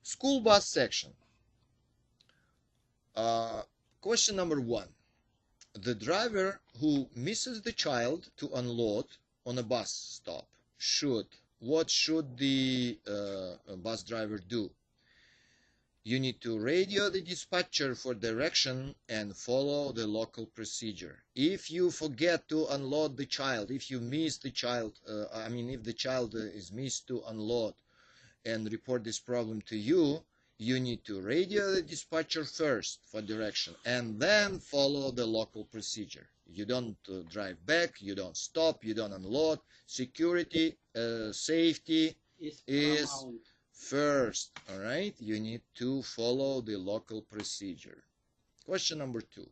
School bus section. Question number 1. The driver who misses the child to unload on a bus stop what should the bus driver do? You need to radio the dispatcher for direction and follow the local procedure. If you forget to unload the child, if you miss the child, if the child is missed to unload and report this problem to you, you need to radio the dispatcher first for direction and then follow the local procedure. You don't drive back, you don't stop, you don't unload. Security, safety is first. All right, you need to follow the local procedure. Question number 2.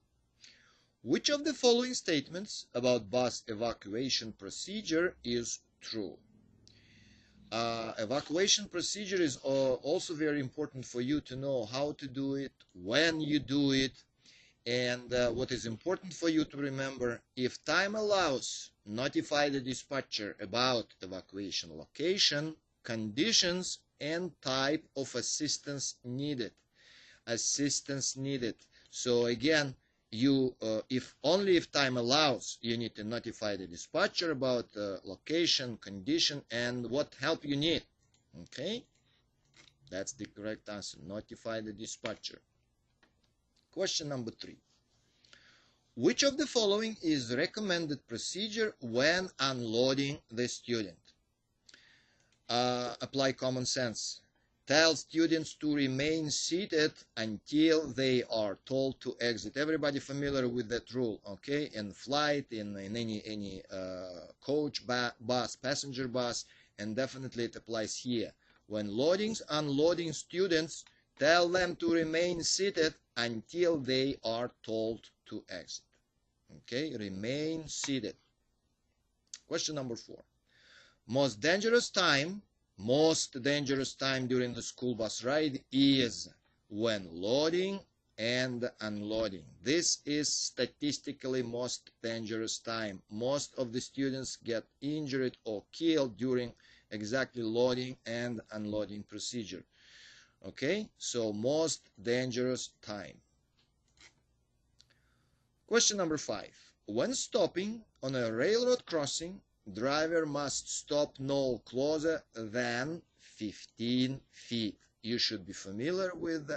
Which of the following statements about bus evacuation procedure is true? Evacuation procedure is also very important for you to know how to do it, when you do it, and what is important for you to remember: if time allows, notify the dispatcher about evacuation location, conditions, and type of assistance needed. So again, you if time allows, you need to notify the dispatcher about location, condition, and what help you need. Okay, that's the correct answer. Notify the dispatcher. Question number 3. Which of the following is recommended procedure when unloading the student? Apply common sense. Tell students to remain seated until they are told to exit. Everybody familiar with that rule, okay? In flight, in any coach, bus, passenger bus, and definitely it applies here. When unloading students, tell them to remain seated until they are told to exit. Okay, remain seated. Question number 4. Most dangerous time during the school bus ride is when loading and unloading. This is statistically most dangerous time. Most of the students get injured or killed during exactly loading and unloading procedure. Okay, so most dangerous time. Question number 5. When stopping on a railroad crossing, driver must stop no closer than 15 feet. You should be familiar with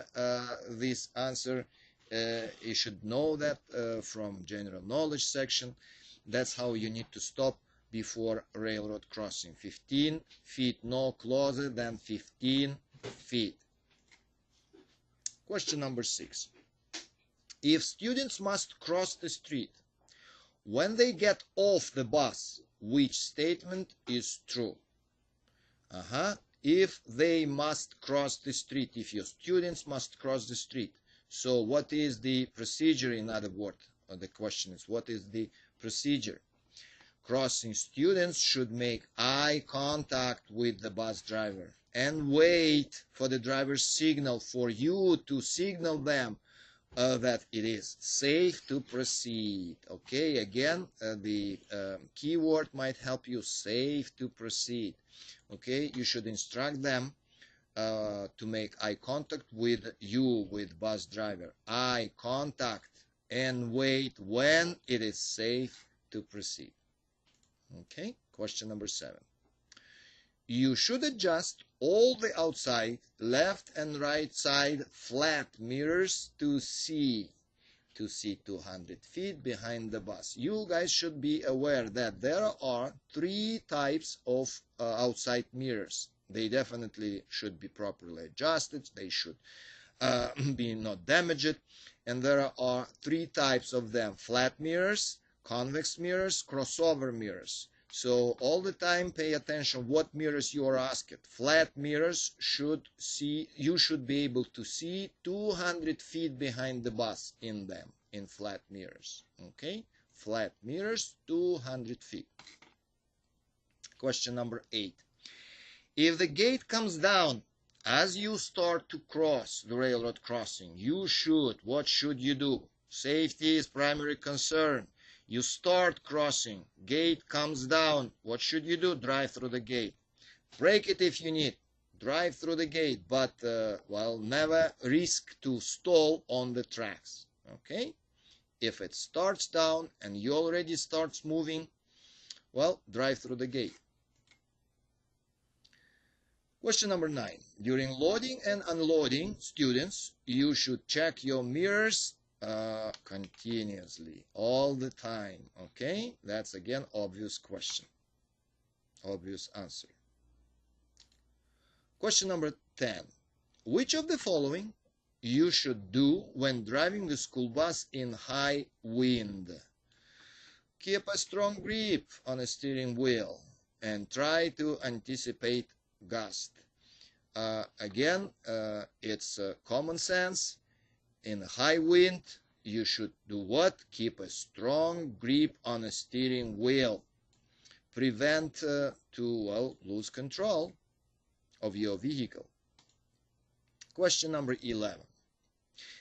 this answer. You should know that from general knowledge section. That's how you need to stop before railroad crossing. 15 feet, no closer than 15 feet. Question number 6. If students must cross the street when they get off the bus, which statement is true? If they must cross the street, if your students must cross the street. So what is the procedure, in other words? The question is, what is the procedure? Crossing students should make eye contact with the bus driver and wait for the driver's signal, for you to signal them that it is safe to proceed. Okay, again, the keyword might help you: safe to proceed. Okay, you should instruct them to make eye contact with you, with bus driver. Eye contact, and wait when it is safe to proceed. Okay, question number 7. You should adjust all the outside, left and right side flat mirrors to see 200 feet behind the bus. You guys should be aware that there are 3 types of outside mirrors. They definitely should be properly adjusted. They should be not damaged. And there are 3 types of them: flat mirrors, convex mirrors, crossover mirrors. So all the time pay attention what mirrors you are asked. Flat mirrors you should be able to see 200 feet behind the bus in them, in flat mirrors. Okay, flat mirrors, 200 feet. Question number 8. If the gate comes down as you start to cross the railroad crossing, what should you do? Safety is primary concern. You start crossing, gate comes down. What should you do? Drive through the gate. Break it if you need. drive through the gate, but well, never risk to stall on the tracks. Okay, if it starts down and you already starts moving, well, drive through the gate. Question number 9. During loading and unloading, students, you should check your mirrors continuously, all the time. Okay, that's again obvious question, obvious answer. Question number 10. Which of the following you should do when driving the school bus in high wind? Keep a strong grip on the steering wheel and try to anticipate gust. Again, it's common sense. In high wind, you should do what? Keep a strong grip on the steering wheel. Prevent to, well, lose control of your vehicle. Question number 11.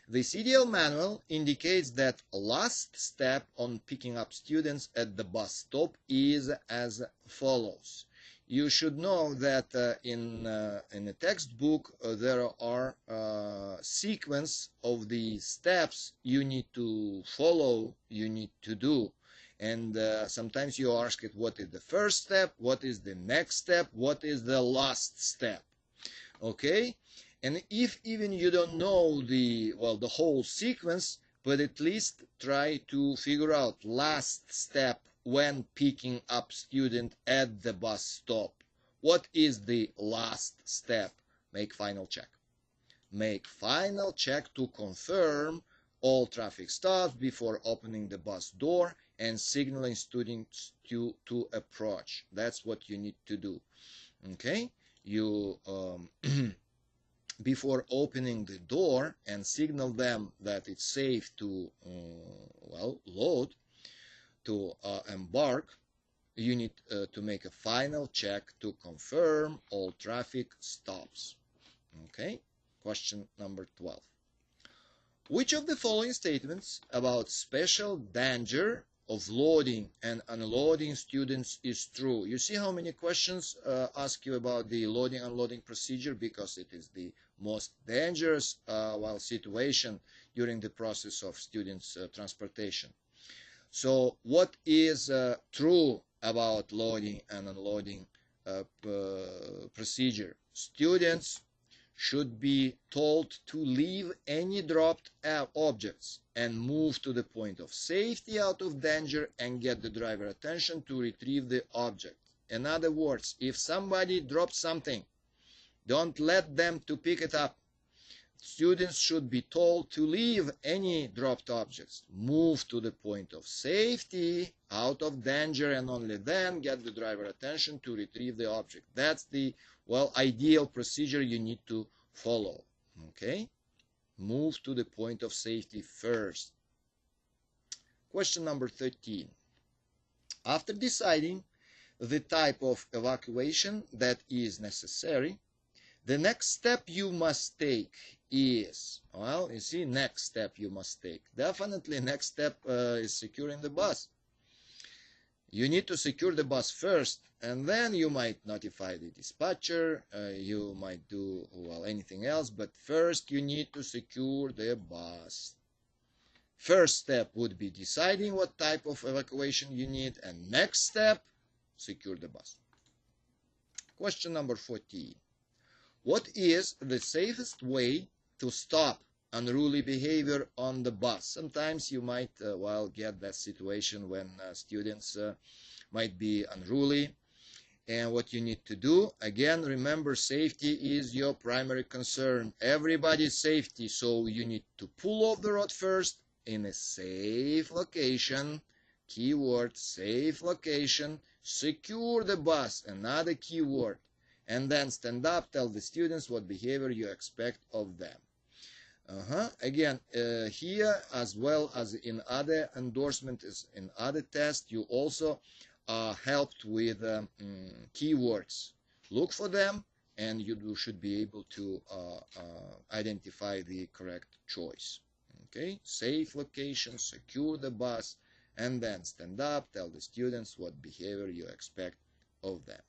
The CDL manual indicates that last step on picking up students at the bus stop is as follows. You should know that in the textbook there are sequence of the steps you need to follow, you need to do. And sometimes you ask it, what is the first step, what is the next step, what is the last step? Okay, and if even you don't know the whole sequence, but at least try to figure out last step when picking up student at the bus stop. What is the last step? Make final check. Make final check to confirm all traffic stops before opening the bus door and signaling students to approach. That's what you need to do. Okay, you before opening the door and signal them that it's safe to load, to embark, you need to make a final check to confirm all traffic stops. Okay, question number 12. Which of the following statements about special danger of loading and unloading students is true? You see how many questions ask you about the loading unloading procedure, because it is the most dangerous situation during the process of students transportation. So what is true about loading and unloading procedure? Students should be told to leave any dropped objects and move to the point of safety out of danger and get the driver attention to retrieve the object. In other words, if somebody drops something, don't let them to pick it up. Students should be told to leave any dropped objects, move to the point of safety, out of danger, and only then get the driver attention to retrieve the object. That's the, ideal procedure you need to follow. Okay? Move to the point of safety first. Question number 13. After deciding the type of evacuation that is necessary, the next step you must take is, you see, next step you must take. Definitely next step is securing the bus. You need to secure the bus first, and then you might notify the dispatcher, you might do, anything else, but first you need to secure the bus. First step would be deciding what type of evacuation you need, and next step, secure the bus. Question number 14. What is the safest way to stop unruly behavior on the bus? Sometimes you might, get that situation when students might be unruly. And what you need to do, again, remember, safety is your primary concern. Everybody's safety, so you need to pull off the road first in a safe location. Keyword, safe location. Secure the bus, another keyword. And then stand up, tell the students what behavior you expect of them. Again, here as well as in other endorsements, in other tests, you also helped with keywords. Look for them, and you should be able to identify the correct choice. Okay, safe location, secure the bus, and then stand up, tell the students what behavior you expect of them.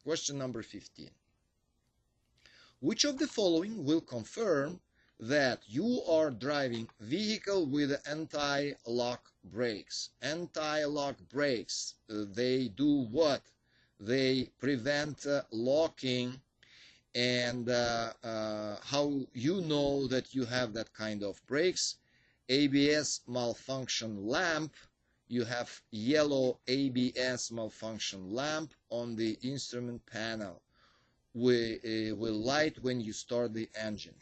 Question number 15. Which of the following will confirm that you are driving vehicle with anti-lock brakes? Anti-lock brakes, they do what? They prevent locking. And how you know that you have that kind of brakes? ABS malfunction lamp. You have yellow ABS malfunction lamp on the instrument panel. Will light when you start the engine.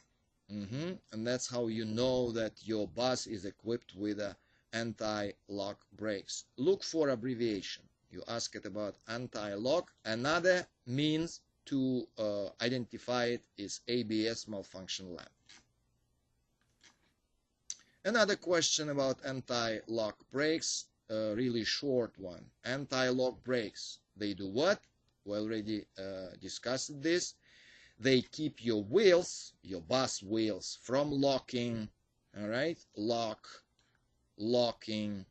And that's how you know that your bus is equipped with anti-lock brakes. Look for abbreviation. You ask it about anti-lock. Another means to identify it is ABS malfunction lamp. Another question about anti-lock brakes, a really short one. Anti-lock brakes, they do what? We already discussed this. They keep your wheels, your bus wheels, from locking. All right, locking.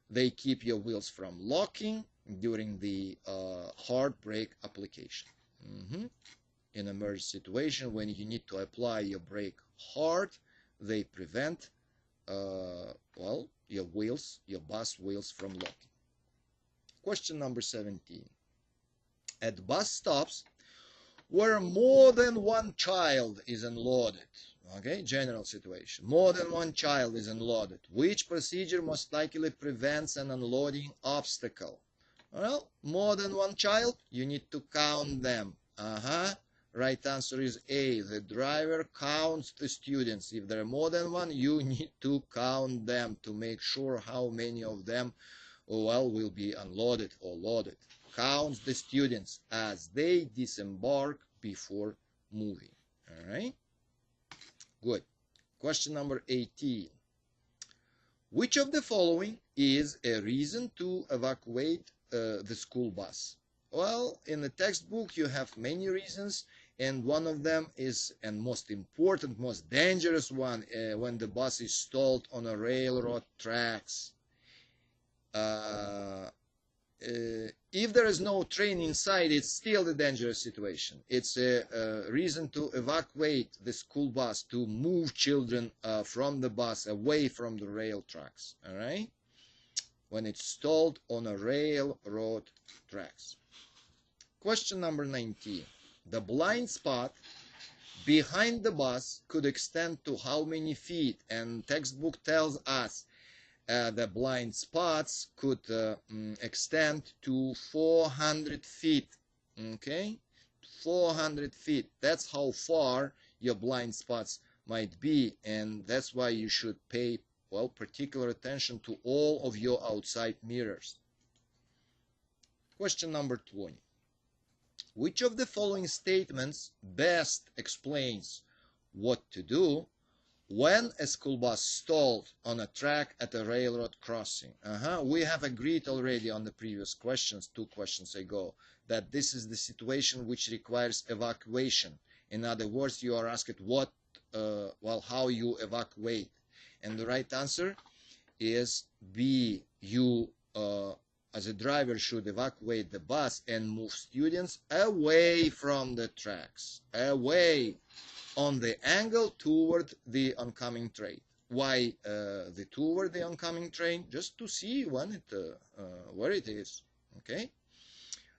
They keep your wheels from locking during the hard brake application. In emergency situation, when you need to apply your brake hard, they prevent well, your wheels, your bus wheels from locking. Question number 17. At bus stops where more than one child is unloaded, okay, general situation, more than one child is unloaded, which procedure most likely prevents an unloading obstacle? Well, more than one child, you need to count them. Right answer is A. The driver counts the students. If there are more than one, you need to count them to make sure how many of them, well, will be unloaded or loaded. Counts the students as they disembark before moving. All right? Good. Question number 18. Which of the following is a reason to evacuate the school bus? Well, in the textbook you have many reasons, and one of them is, and most important, most dangerous one, when the bus is stalled on a railroad tracks. If there is no train inside, it's still a dangerous situation. It's a reason to evacuate the school bus, to move children from the bus away from the rail tracks. All right? When it's stalled on a railroad tracks. Question number 19. The blind spot behind the bus could extend to how many feet? And textbook tells us the blind spots could extend to 400 feet. Okay? 400 feet. That's how far your blind spots might be, and that's why you should pay, well, particular attention to all of your outside mirrors. Question number 20. Which of the following statements best explains what to do when a school bus stalled on a track at a railroad crossing? We have agreed already on the previous questions, 2 questions ago, that this is the situation which requires evacuation. In other words, you are asked what, well, how you evacuate. And the right answer is B. You as a driver should evacuate the bus and move students away from the tracks, away on the angle toward the oncoming train. Why the toward the oncoming train? Just to see when it where it is. Okay,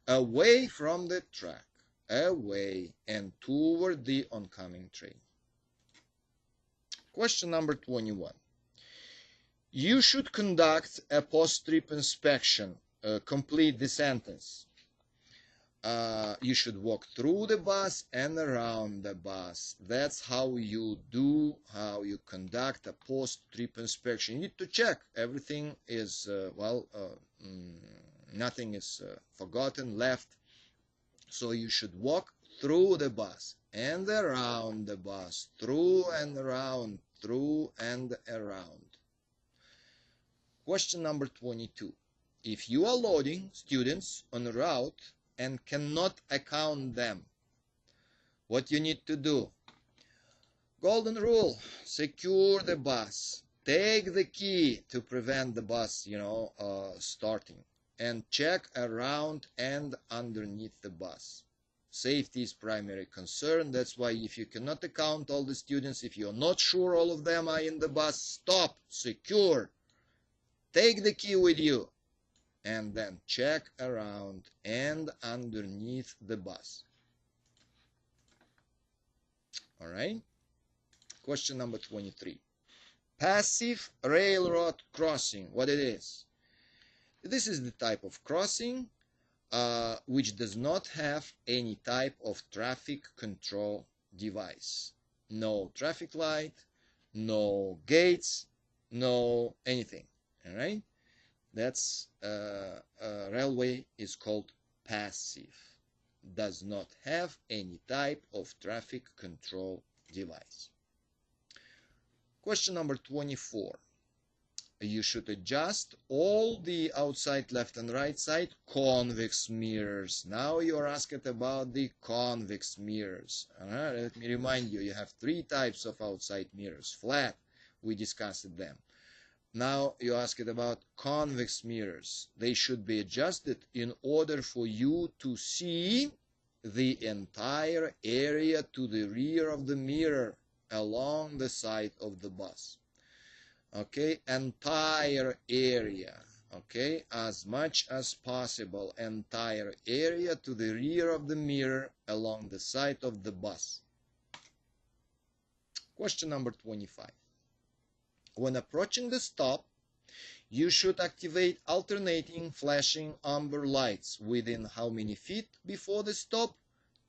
away from the track, away and toward the oncoming train. Question number 21. You should conduct a post-trip inspection. Complete the sentence. You should walk through the bus and around the bus. That's how you do, how you conduct a post-trip inspection. You need to check everything is, nothing is forgotten, left. So you should walk through the bus and around the bus, through and around, through and around. Question number 22. If you are loading students on a route and cannot account them, what you need to do? Golden rule: secure the bus, take the key to prevent the bus, starting, and check around and underneath the bus. Safety is primary concern. That's why if you cannot account all the students, if you're not sure all of them are in the bus, stop, secure, take the key with you, and then check around and underneath the bus. All right. Question number 23. Passive railroad crossing. What it is? This is the type of crossing which does not have any type of traffic control device. No traffic light, no gates, no anything. All right. That's railway is called passive. Does not have any type of traffic control device. Question number 24. You should adjust all the outside left and right side convex mirrors. Now you are asked about the convex mirrors. Let me remind you, you have three types of outside mirrors. Flat, we discussed them. Now you asked about convex mirrors. They should be adjusted in order for you to see the entire area to the rear of the mirror along the side of the bus. Okay, entire area. Okay, as much as possible, entire area to the rear of the mirror along the side of the bus. Question number 25. When approaching the stop, you should activate alternating flashing amber lights within how many feet before the stop?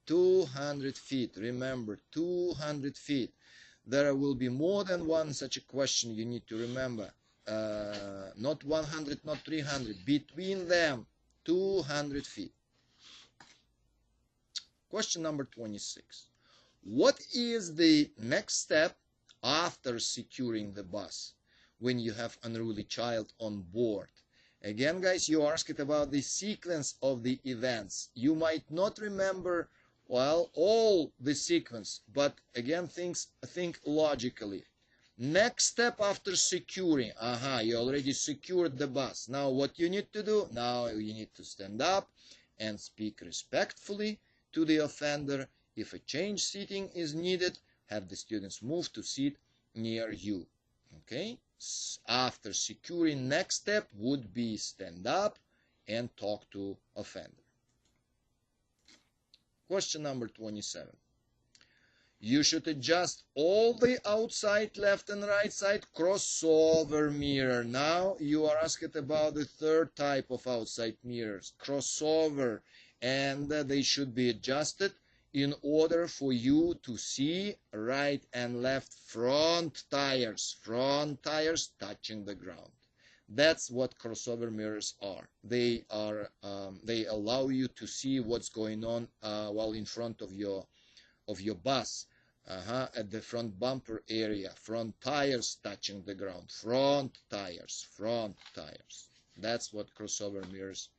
200 feet. Remember, 200 feet. There will be more than one such a question you need to remember. Not 100, not 300. Between them, 200 feet. Question number 26. What is the next step after securing the bus when you have unruly child on board? Again, guys, you asked about the sequence of the events. You might not remember well all the sequence, but again, think logically. Next step after securing, you already secured the bus. Now what you need to do? Now you need to stand up and speak respectfully to the offender. If a change seating is needed, have the students move to seat near you. Okay, after securing, next step would be stand up and talk to offender. Question number 27. You should adjust all the outside left and right side crossover mirror. Now you are asked about the third type of outside mirrors, crossover, and they should be adjusted in order for you to see right and left front tires touching the ground. That's what crossover mirrors are. They allow you to see what's going on while in front of your bus, at the front bumper area. Front tires touching the ground. Front tires. That's what crossover mirrors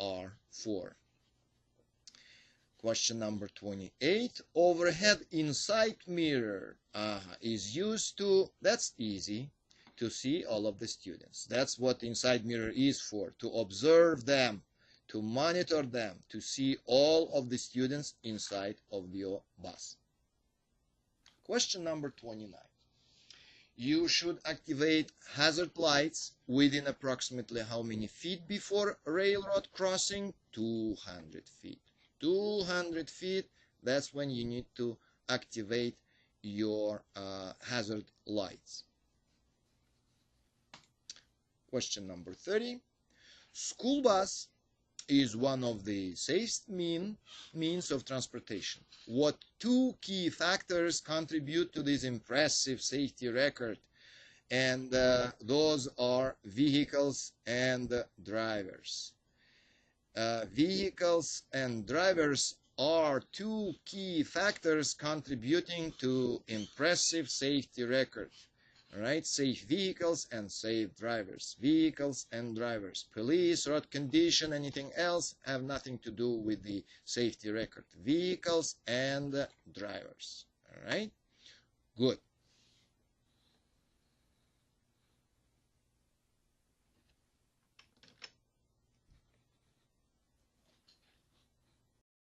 are for. Question number 28. Overhead inside mirror is used to, that's easy, to see all of the students. That's what inside mirror is for, to observe them, to monitor them, to see all of the students inside of your bus. Question number 29. You should activate hazard lights within approximately how many feet before railroad crossing? 200 feet. 200 feet, that's when you need to activate your hazard lights. Question number 30. School bus is one of the safest means of transportation. What two key factors contribute to this impressive safety record? And those are vehicles and drivers. Vehicles and drivers are two key factors contributing to impressive safety record. All right, safe vehicles and safe drivers. Vehicles and drivers. Police, road condition, anything else have nothing to do with the safety record. Vehicles and drivers. All right, good.